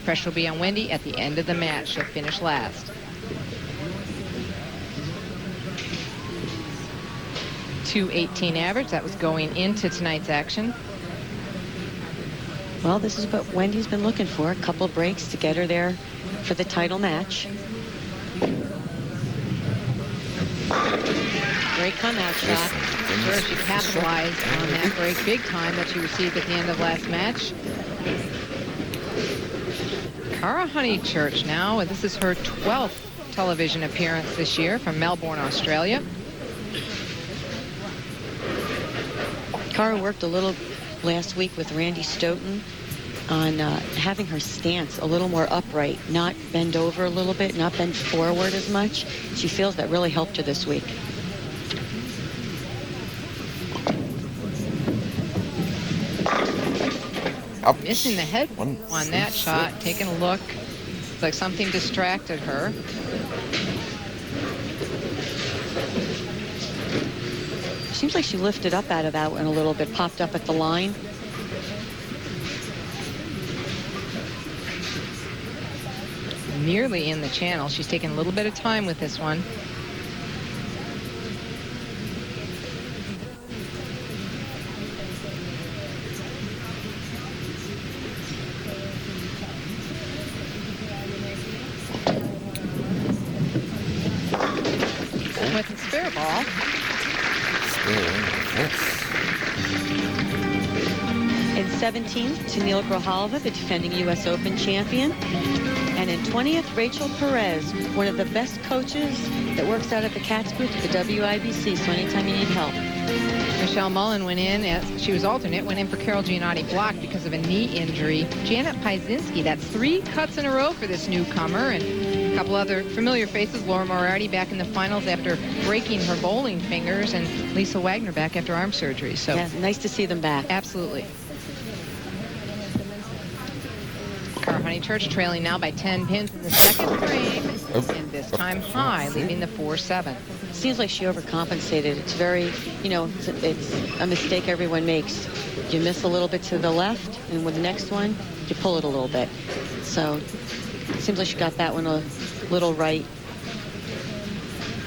Pressure will be on Wendy at the end of the match. She'll finish last. 2:18 average. That was going into tonight's action. Well, this is what Wendy's been looking for. A couple breaks to get her there for the title match. Great come-out shot. Sure, she capitalized on that break big time that she received at the end of last match. Cara Honeychurch now, and this is her 12th television appearance this year from Melbourne, Australia. Cara worked a little last week with Randy Stoughton on having her stance a little more upright, not bend over a little bit, not bend forward as much. She feels that really helped her this week. Missing the head on that shot, taking a look. It's like something distracted her. Seems like she lifted up out of that one a little bit, popped up at the line. Nearly in the channel. She's taking a little bit of time with this one. With the spare ball. In 17th, Tennille Grijalva, the defending U.S. Open champion. And in 20th, Rachel Perez, one of the best coaches that works out at the Cats booth at the WIBC, so anytime you need help. Michelle Mullen went in, as she was alternate, went in for Carol Giannotti, blocked because of a knee injury. Janet Piezinski, that's 3 cuts in a row for this newcomer, and a couple other familiar faces. Laura Moriarty back in the finals after breaking her bowling fingers, and Lisa Wagner back after arm surgery. So yeah, nice to see them back. Absolutely. Cara Honeychurch trailing now by 10 pins in the second frame, and this time high, leaving the 4-7. Seems like she overcompensated. It's very, you know, it's a mistake everyone makes. You miss a little bit to the left, and with the next one, you pull it a little bit. So it seems like she got that one a little right.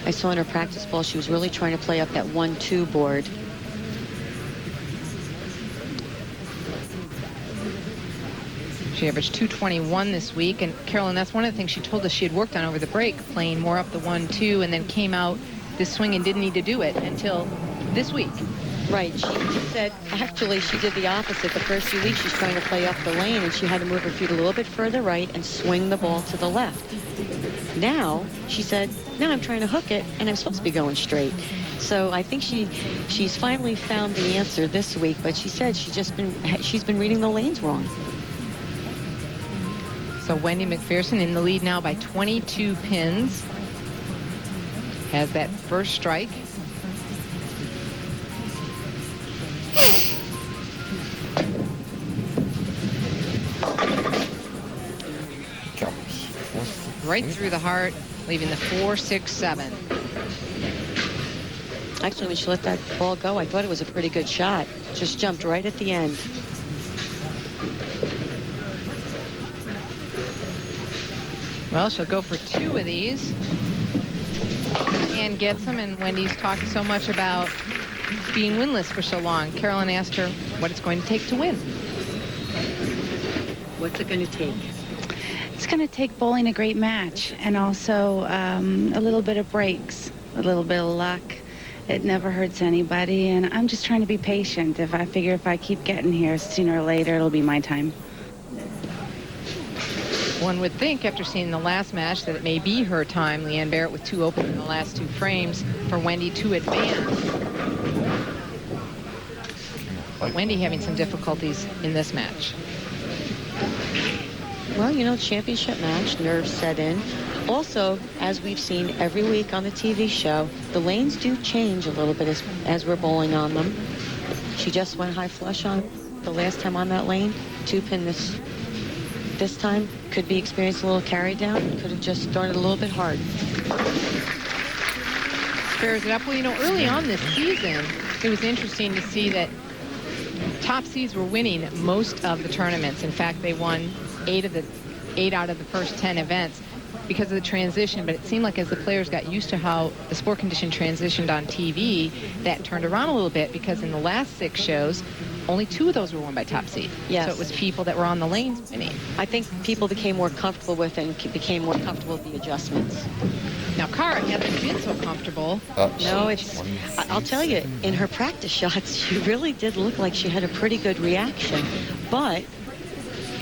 I saw in her practice ball she was really trying to play up that 1-2 board. She averaged 221 this week, and Carolyn, that's one of the things she told us she had worked on over the break, playing more up the 1-2, and then came out this swing and didn't need to do it until this week. Right. She said actually she did the opposite. The first few weeks she's trying to play up the lane, and she had to move her feet a little bit further right and swing the ball to the left. Now she said, now I'm trying to hook it, and I'm supposed to be going straight. So I think she's finally found the answer this week, but she said she's been reading the lanes wrong. So Wendy Macpherson in the lead now by 22 pins. Has that first strike. Right through the heart, leaving the 4-6-7. Actually, when she let that ball go, I thought it was a pretty good shot. Just jumped right at the end. Well, she'll go for 2 of these and gets them. And Wendy's talked so much about being winless for so long. Carolyn asked her what it's going to take to win. What's it going to take? It's going to take bowling a great match, and also a little bit of breaks, a little bit of luck. It never hurts anybody, and I'm just trying to be patient. If I keep getting here, sooner or later it'll be my time. One would think, after seeing the last match, that it may be her time. Leanne Barrett with 2 open in the last 2 frames for Wendy to advance. But Wendy having some difficulties in this match. Well, you know, championship match, nerves set in. Also, as we've seen every week on the TV show, the lanes do change a little bit as we're bowling on them. She just went high flush on the last time on that lane. 2-pin this time. Could be experiencing a little carry down. Could have just started a little bit hard. Spares it up. Well, you know, early on this season, it was interesting to see that top seeds were winning most of the tournaments. In fact, they won 8 of the 8 out of the first 10 events because of the transition, but it seemed like as the players got used to how the sport condition transitioned on TV, that turned around a little bit, because in the last 6 shows, only 2 of those were won by top seed. Yes. So it was people that were on the lanes winning. I think people became more comfortable with it and became more comfortable with the adjustments. Now, Cara hasn't been so comfortable. No, I'll tell you, in her practice shots, she really did look like she had a pretty good reaction. But,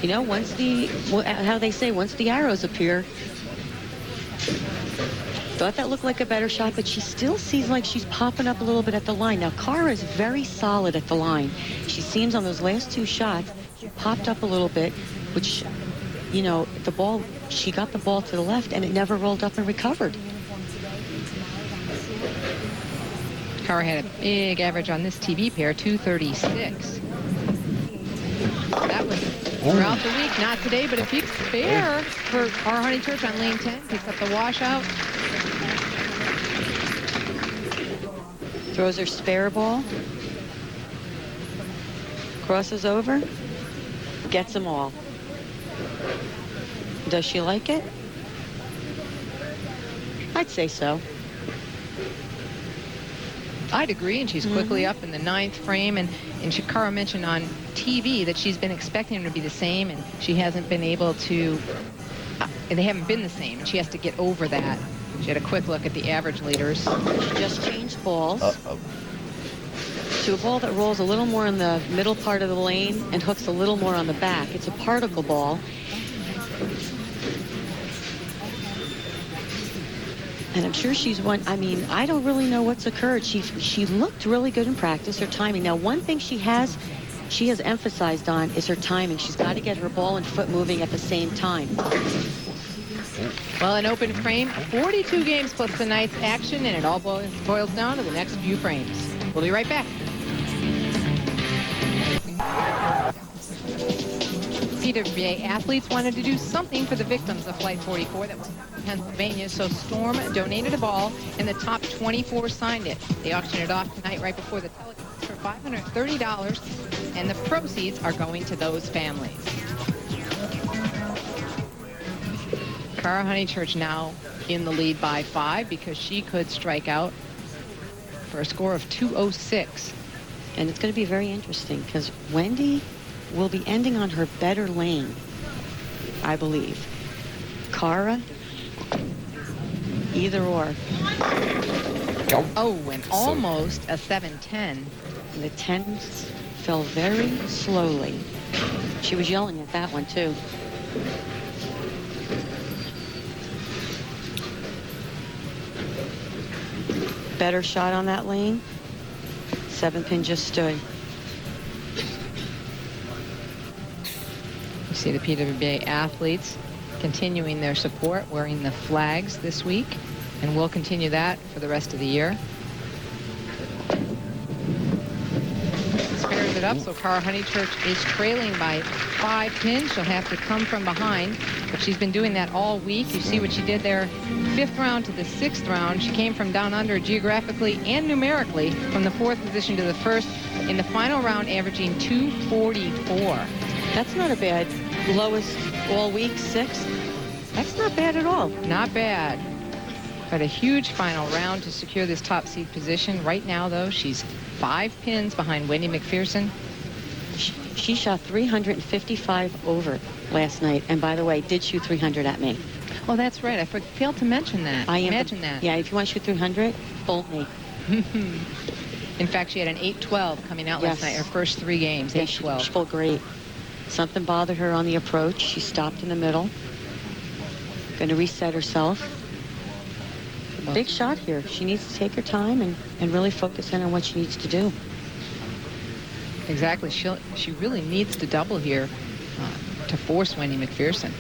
you know, how they say, once the arrows appear, thought that looked like a better shot, but she still seems like she's popping up a little bit at the line. Now, Cara is very solid at the line. She seems on those last 2 shots, she popped up a little bit, which, you know, the ball, she got the ball to the left and it never rolled up and recovered. Cara had a big average on this TV pair, 236. That was throughout the week, not today, but a big spare for our Honeychurch on lane 10. Picks up the washout. Throws her spare ball. Crosses over. Gets them all. Does she like it? I'd say so. I'd agree, and she's quickly up in the 9th frame, and Cara mentioned on TV that she's been expecting them to be the same, and she hasn't been able to, they haven't been the same, and she has to get over that. She had a quick look at the average leaders. She just changed balls to a ball that rolls a little more in the middle part of the lane and hooks a little more on the back. It's a particle ball. And I'm sure she's won. I mean, I don't really know what's occurred. She looked really good in practice, her timing. Now, one thing she has emphasized on is her timing. She's got to get her ball and foot moving at the same time. Well, an open frame, 42 games plus tonight's action, and it all boils down to the next few frames. We'll be right back. PWA athletes wanted to do something for the victims of Flight 44 that was in Pennsylvania, so Storm donated a ball, and the top 24 signed it. They auctioned it off tonight right before the telecast for $530, and the proceeds are going to those families. Cara Honeychurch now in the lead by 5 because she could strike out for a score of 206. And it's going to be very interesting because Wendy will be ending on her better lane, I believe. Cara, either or. Oh, and almost a 7-10. And the 10s fell very slowly. She was yelling at that one, too. Better shot on that lane. 7-pin just stood. You see the PWBA athletes continuing their support, wearing the flags this week, and we'll continue that for the rest of the year. Spares it up, so Cara Honeychurch is trailing by 5 pins. She'll have to come from behind, but she's been doing that all week. You see what she did there, 5th round to the 6th round. She came from down under geographically and numerically from the 4th position to the 1st in the final round, averaging 244. That's not a bad lowest all week, 6th. That's not bad at all. Not bad. But a huge final round to secure this top seed position. Right now, though, she's 5 pins behind Wendy Macpherson. She shot 355 over last night. And by the way, did shoot 300 at me. Oh, that's right. I failed to mention that. Imagine that. Yeah, if you want to shoot 300, bolt me. In fact, she had an 8-12 coming out last night, her first 3 games, 8-12. She felt great. Something bothered her on the approach. She stopped in the middle. Going to reset herself. Big shot here. She needs to take her time and really focus in on what she needs to do. Exactly. She really needs to double here to force Wendy Macpherson.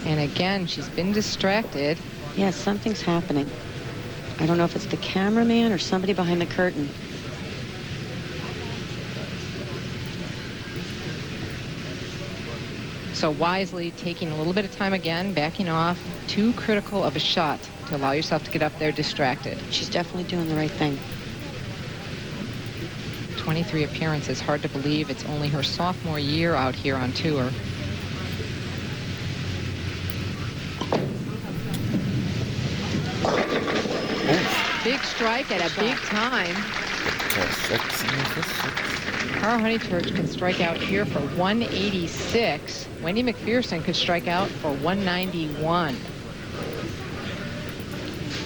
And again, she's been distracted. Yeah, something's happening. I don't know if it's the cameraman or somebody behind the curtain. So wisely taking a little bit of time again, backing off, too critical of a shot to allow yourself to get up there distracted. She's definitely doing the right thing. 23 appearances. Hard to believe it's only her sophomore year out here on tour. Big strike at a big time. Cara Honeychurch can strike out here for 186. Wendy Macpherson could strike out for 191.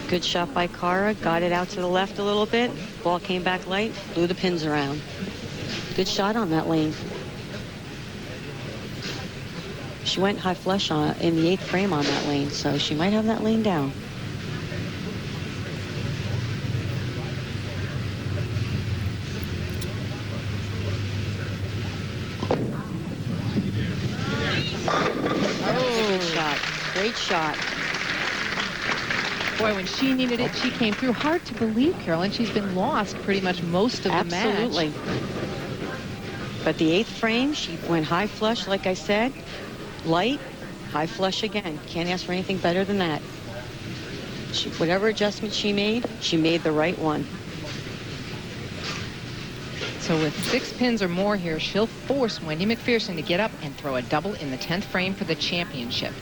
Good shot by Cara. Got it out to the left a little bit. Ball came back light. Blew the pins around. Good shot on that lane. She went high flush in the 8th frame on that lane, so she might have that lane down. Great shot. Boy, when she needed it, she came through. Hard to believe, Carolyn. She's been lost pretty much most of the match. Absolutely. But the 8th frame, she went high flush, like I said. Light, high flush again. Can't ask for anything better than that. Whatever adjustment she made the right one. So with 6 pins or more here, she'll force Wendy Macpherson to get up and throw a double in the 10th frame for the championship.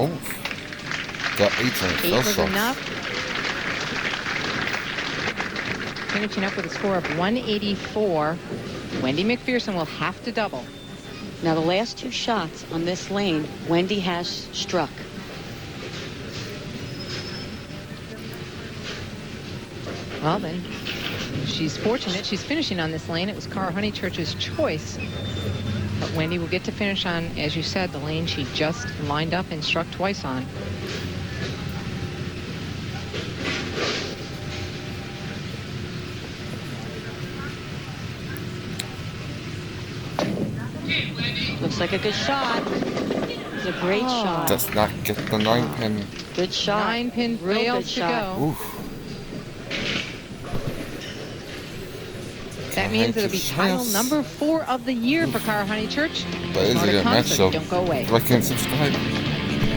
Oh, got 8 was enough. Finishing up with a score of 184. Wendy Macpherson will have to double. Now the last 2 shots on this lane, Wendy has struck. Well then, she's fortunate. She's finishing on this lane. It was Cara Honeychurch's choice. But Wendy will get to finish on, as you said, the lane she just lined up and struck twice on. Looks like a good shot. It's a great shot. Does not get the 9-pin. Good shot. 9-pin fails to go. Oof. That means it'll be title number 4 of the year for Cara Honeychurch. That is a good match, so don't go away. like and subscribe.